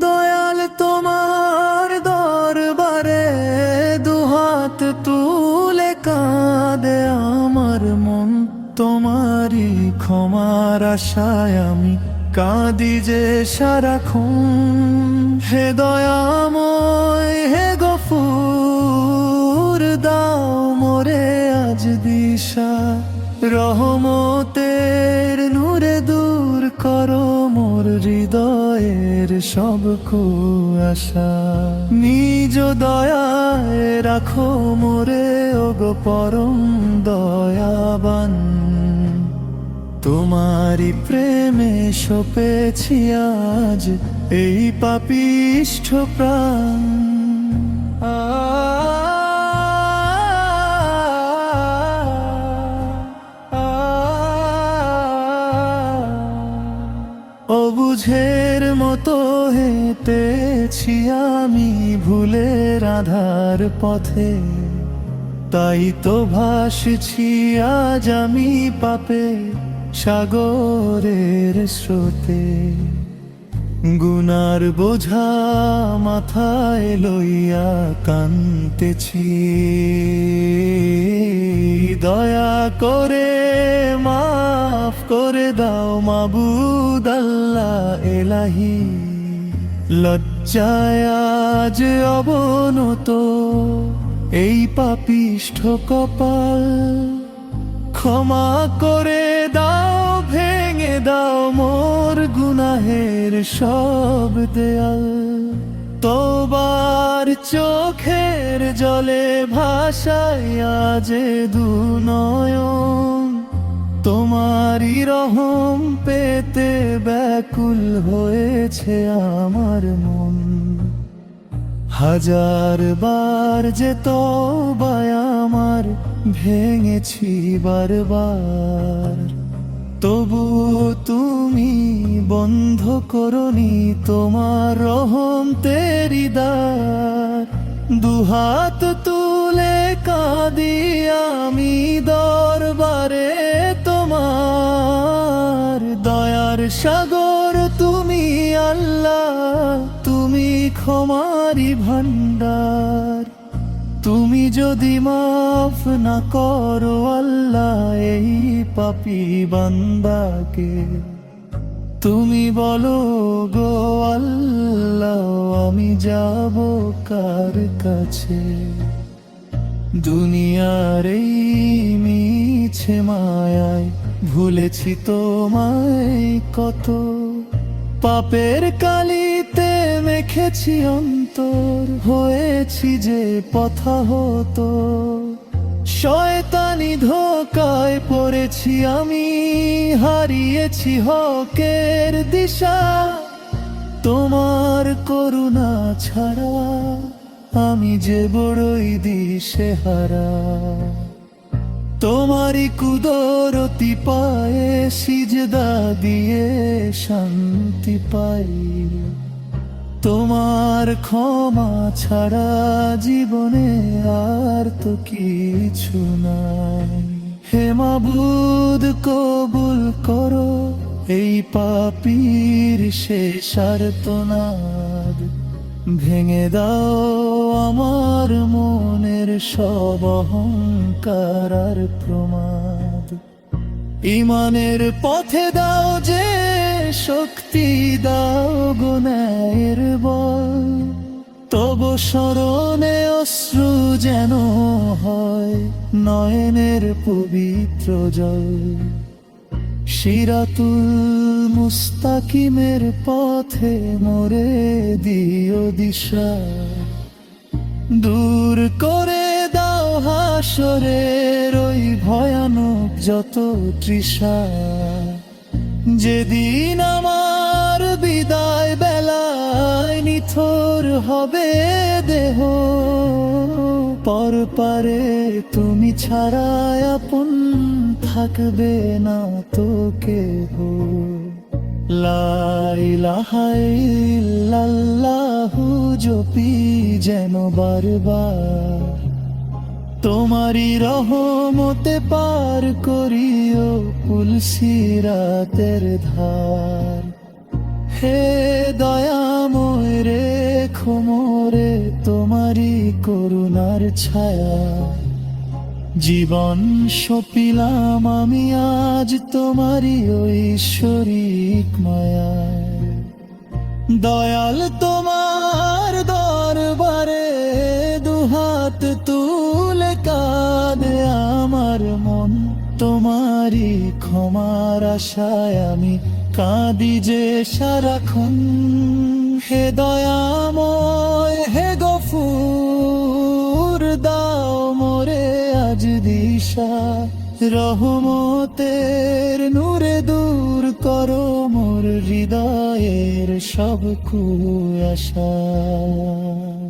দয়াল তোমার দরবারে দুহাত তুলে কাঁদে আমার মন, তোমারই ক্ষমার আশায় আমি কাঁদি যে সারাক্ষণ। হে দয়াময় হে গফুর, দাও মোরে আজ দিশা, রহমতের নূরে দূর করো মোর হৃদয়ের সব কুয়াশা। নিজ দয়ায় রাখো মোরে ওগো পরম দয়াবান, তোমারি প্রেমে সপেছি আজ এই পাপিষ্ঠ প্রাণ। অবুঝের মতো হেঁটেছি আমি ভুলের আধার পথে, তাই তো ভাসছি আজ আমি পাপে সাগরের স্রোতে। গুনার বোঝা মাথায় লইয়া কাঁদতেছি, দয়া করে মাফ করে দাও মাবুদ আল্লাহ এলাহি। লজ্জায় আজ অবনত এই পাপিষ্ঠ কপাল, ক্ষমা করে দাও ভেঙে দাও মোর গুনাহের সব দেয়াল। তোবার চোখের জলে ভাসায় আজ দুনয়ন, তোমারই রহম পেতে ব্যাকুল হয়েছে আমার মন। হাজার বার যে তওবায় আমার ভেঙেছি বারবার, তবু তুমি বন্ধ করনি তোমার রহম তেরি দ্বার। দুহাত তুলে কাঁদি আমি দরবারে তোমার, দয়ার সাগর তুমি আল্লাহ, তুমি ক্ষমারি ভান্ডার। তুমি যদি মাফ না করো আল্লাহ এই পাপী বান্দাকে, তুমি বলো গো আল্লাহ আমি যাব কার কাছে। দুনিয়ার এই মিছে মায়ায় ভুলেছি তোমায় কত, পাপের কালিতে মেখেছি অন্তর, হয়েছি যে পথাহত। শয়তানি ধোকায় পড়েছি আমি, হারিয়েছি হকের দিশা। তোমার করুণা ছাড়া আমি যে বড়ই দিশেহারা। তোমারি কুদরতি পায়ে সিজদা দিয়ে শান্তি পাই, তোমার ক্ষমা ছাড়া জীবনে আর তো কিছু নাই। হে মাবুদ কবুল করো এই পাপীর শেষ আর্তনাদ, ভেঙে দাও আমার মনের সব অহংকার আর প্রমাদ। ইমানের পথে দাও যে শক্তি, দাও গো ন্যায়ের বল, তব স্মরণে অশ্রু যেন হয় নয়নের পবিত্র জল। সিরাতুল মুস্তাকিমের পথে মোরে দিও দিশা, দূর করে দাও হাসরের ওই ভয়ানক যত তৃষা। যেদিন আমার বিদায় বেলায় নিথর হবে দেহ, পরপারে তুমি ছাড়া আপন থাকবে না তো কেহ। লা ইলাহা ইল্লাল্লাহু জপি যেন বারবার, তোমারি রহমতে পার করিও পুলসিরাতের ধার। হে দয়াময় রেখো মোরে তোমারি করুণার ছায়া। জীবন সপিলাম আমি আজ তোমারি ঐশ্বরিক মায়ায়। দয়াল তোমার দরবারে দুহাত তুলে কাঁদে আমার মন। তোমারি ক্ষমার আশায় আমি কাঁদি যে সারাক্ষণ। হে দয়াময় হে গফুর দাও মোরে আজ দিশা। রহমতের নূরে দূর করো মোর হৃদয়ের সব কুয়াশা।